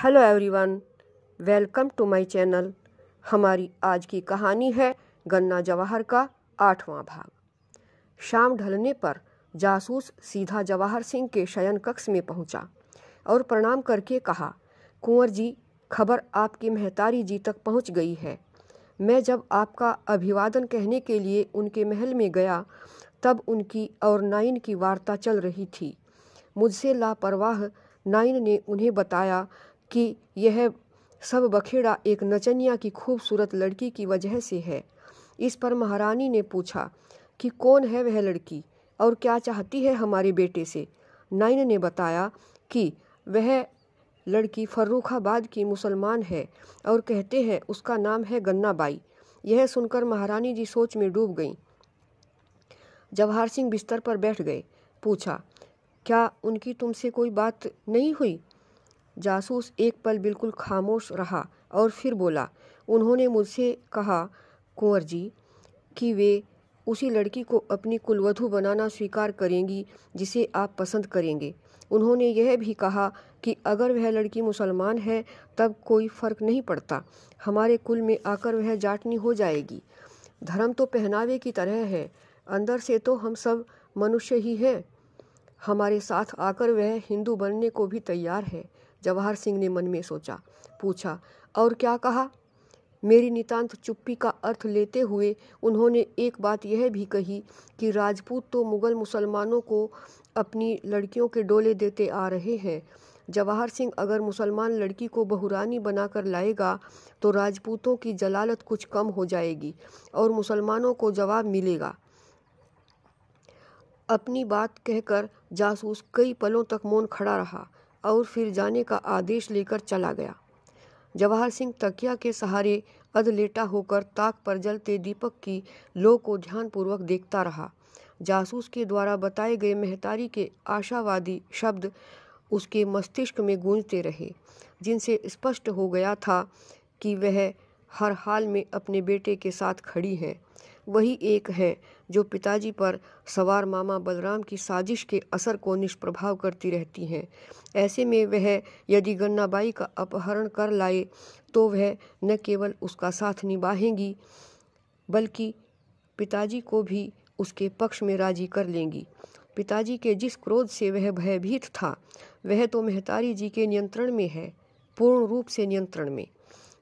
Hello everyone, welcome to my channel. हमारी आज की कहानी है गन्ना जवाहर का 8वां भाग। शाम ढलने पर जासूस सीधा जवाहर सिंह के शयन कक्ष में पहुंचा और प्रणाम करके कहा, कुंवर जी, खबर आपकी महतारी जी तक पहुंच गई है। मैं जब आपका अभिवादन कहने के लिए उनके महल में गया तब उनकी और नाइन की वार्ता चल रही थी। मुझसे लापरवाह नाइन ने उन्हें बताया कि यह सब बखेड़ा एक नचनिया की खूबसूरत लड़की की वजह से है। इस पर महारानी ने पूछा कि कौन है वह लड़की और क्या चाहती है हमारे बेटे से। नाइन ने बताया कि वह लड़की फर्रुखाबाद की मुसलमान है और कहते हैं उसका नाम है गन्ना बाई। यह सुनकर महारानी जी सोच में डूब गईं। जवाहर सिंह बिस्तर पर बैठ गए। पूछा, क्या उनकी तुमसे कोई बात नहीं हुई? जासूस एक पल बिल्कुल खामोश रहा और फिर बोला, उन्होंने मुझसे कहा कुंवर जी कि वे उसी लड़की को अपनी कुलवधू बनाना स्वीकार करेंगी जिसे आप पसंद करेंगे। उन्होंने यह भी कहा कि अगर वह लड़की मुसलमान है तब कोई फ़र्क नहीं पड़ता, हमारे कुल में आकर वह जाटनी हो जाएगी। धर्म तो पहनावे की तरह है, अंदर से तो हम सब मनुष्य ही हैं। हमारे साथ आकर वह हिंदू बनने को भी तैयार है। जवाहर सिंह ने मन में सोचा। पूछा, और क्या कहा? मेरी नितांत चुप्पी का अर्थ लेते हुए उन्होंने एक बात यह भी कही कि राजपूत तो मुगल मुसलमानों को अपनी लड़कियों के डोले देते आ रहे हैं। जवाहर सिंह अगर मुसलमान लड़की को बहुरानी बनाकर लाएगा तो राजपूतों की जलालत कुछ कम हो जाएगी और मुसलमानों को जवाब मिलेगा। अपनी बात कहकर जासूस कई पलों तक मौन खड़ा रहा और फिर जाने का आदेश लेकर चला गया। जवाहर सिंह तकिया के सहारे अधलेटा होकर ताक पर जलते दीपक की लौ को ध्यानपूर्वक देखता रहा। जासूस के द्वारा बताए गए महतारी के आशावादी शब्द उसके मस्तिष्क में गूंजते रहे, जिनसे स्पष्ट हो गया था कि वह हर हाल में अपने बेटे के साथ खड़ी है। वही एक है जो पिताजी पर सवार मामा बलराम की साजिश के असर को निष्प्रभाव करती रहती हैं। ऐसे में वह यदि गन्नाबाई का अपहरण कर लाए तो वह न केवल उसका साथ निभाएंगी बल्कि पिताजी को भी उसके पक्ष में राजी कर लेंगी। पिताजी के जिस क्रोध से वह भयभीत था वह तो महतारी जी के नियंत्रण में है, पूर्ण रूप से नियंत्रण में।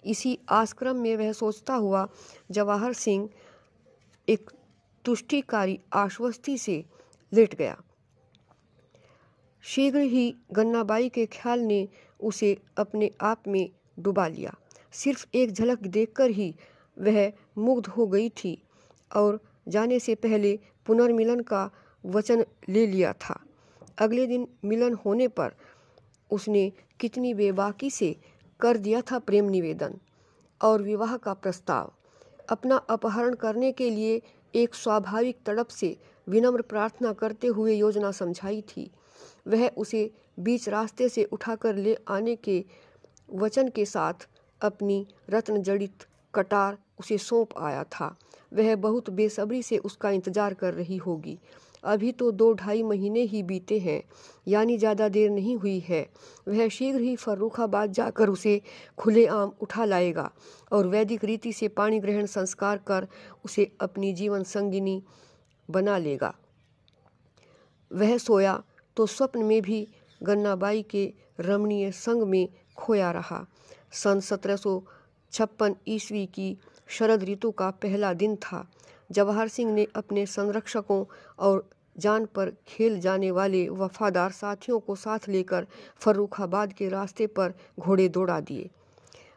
इसी आश्क्रम में वह सोचता हुआ जवाहर सिंह एक तुष्टिकारी आश्वस्ति से लेट गया। शीघ्र ही गन्नाबाई के ख्याल ने उसे अपने आप में डुबा लिया। सिर्फ एक झलक देखकर ही वह मुग्ध हो गई थी और जाने से पहले पुनर्मिलन का वचन ले लिया था। अगले दिन मिलन होने पर उसने कितनी बेबाकी से कर दिया था प्रेम निवेदन और विवाह का प्रस्ताव। अपना अपहरण करने के लिए एक स्वाभाविक तड़प से विनम्र प्रार्थना करते हुए योजना समझाई थी। वह उसे बीच रास्ते से उठाकर ले आने के वचन के साथ अपनी रत्न जड़ित कटार उसे सौंप आया था। वह बहुत बेसब्री से उसका इंतजार कर रही होगी। अभी तो 2-2.5 महीने ही बीते हैं, यानी ज़्यादा देर नहीं हुई है। वह शीघ्र ही फर्रुखाबाद जाकर उसे खुलेआम उठा लाएगा और वैदिक रीति से पाणी ग्रहण संस्कार कर उसे अपनी जीवन संगिनी बना लेगा। वह सोया तो स्वप्न में भी गन्नाबाई के रमणीय संग में खोया रहा। सन 1756 ईस्वी की शरद ऋतु का पहला दिन था। जवाहर सिंह ने अपने संरक्षकों और जान पर खेल जाने वाले वफादार साथियों को साथ लेकर फर्रुखाबाद के रास्ते पर घोड़े दौड़ा दिए।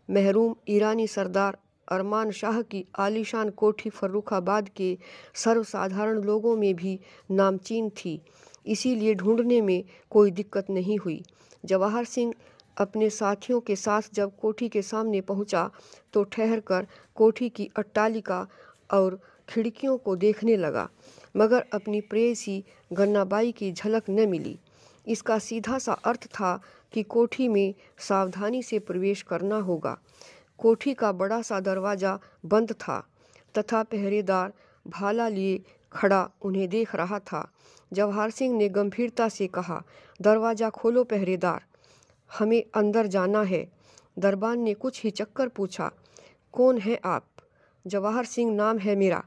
महरूम ईरानी सरदार अरमान शाह की आलीशान कोठी फर्रुखाबाद के सर्वसाधारण लोगों में भी नामचीन थी, इसीलिए ढूंढने में कोई दिक्कत नहीं हुई। जवाहर सिंह अपने साथियों के साथ जब कोठी के सामने पहुंचा तो ठहरकर कोठी की अट्टालिका और खिड़कियों को देखने लगा, मगर अपनी प्रेयसी गन्नाबाई की झलक न मिली। इसका सीधा सा अर्थ था कि कोठी में सावधानी से प्रवेश करना होगा। कोठी का बड़ा सा दरवाज़ा बंद था तथा पहरेदार भाला लिए खड़ा उन्हें देख रहा था। जवाहर सिंह ने गंभीरता से कहा, दरवाज़ा खोलो पहरेदार। हमें अंदर जाना है। दरबान ने कुछ हिचक कर पूछा, कौन है आप? जवाहर सिंह नाम है मेरा,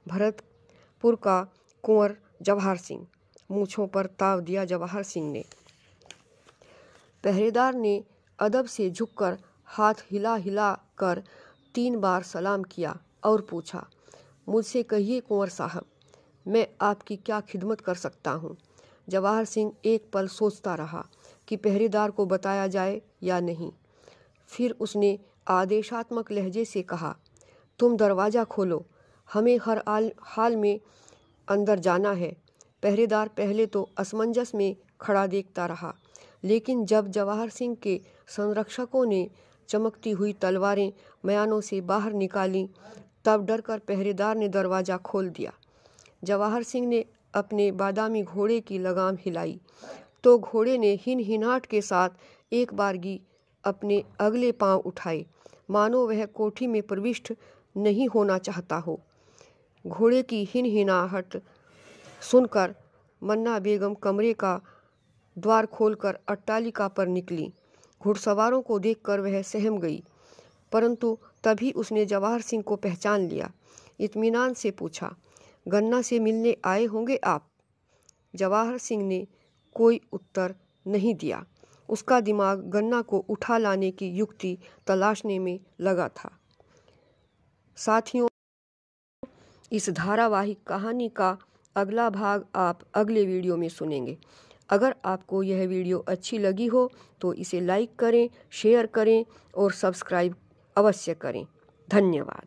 भरतपुर का कुंवर जवाहर सिंह। मूँछों पर ताव दिया जवाहर सिंह ने। पहरेदार ने अदब से झुककर हाथ हिला हिला कर 3 बार सलाम किया और पूछा, मुझसे कहिए कुंवर साहब, मैं आपकी क्या खिदमत कर सकता हूँ? जवाहर सिंह एक पल सोचता रहा कि पहरेदार को बताया जाए या नहीं। फिर उसने आदेशात्मक लहजे से कहा, तुम दरवाज़ा खोलो, हमें हर हाल में अंदर जाना है। पहरेदार पहले तो असमंजस में खड़ा देखता रहा, लेकिन जब जवाहर सिंह के संरक्षकों ने चमकती हुई तलवारें मयानों से बाहर निकालीं, तब डरकर पहरेदार ने दरवाज़ा खोल दिया। जवाहर सिंह ने अपने बादामी घोड़े की लगाम हिलाई तो घोड़े ने हिनहिनाहट के साथ एक बारगी अपने अगले पांव उठाए, मानो वह कोठी में प्रविष्ट नहीं होना चाहता हो। घोड़े की हिनहिनाहट सुनकर मन्ना बेगम कमरे का द्वार खोलकर अट्टालिका पर निकली। घुड़सवारों को देखकर वह सहम गई, परंतु तभी उसने जवाहर सिंह को पहचान लिया। इत्मीनान से पूछा, गन्ना से मिलने आए होंगे आप? जवाहर सिंह ने कोई उत्तर नहीं दिया। उसका दिमाग गन्ना को उठा लाने की युक्ति तलाशने में लगा था। साथियों, इस धारावाहिक कहानी का अगला भाग आप अगले वीडियो में सुनेंगे। अगर आपको यह वीडियो अच्छी लगी हो तो इसे लाइक करें, शेयर करें और सब्सक्राइब अवश्य करें। धन्यवाद।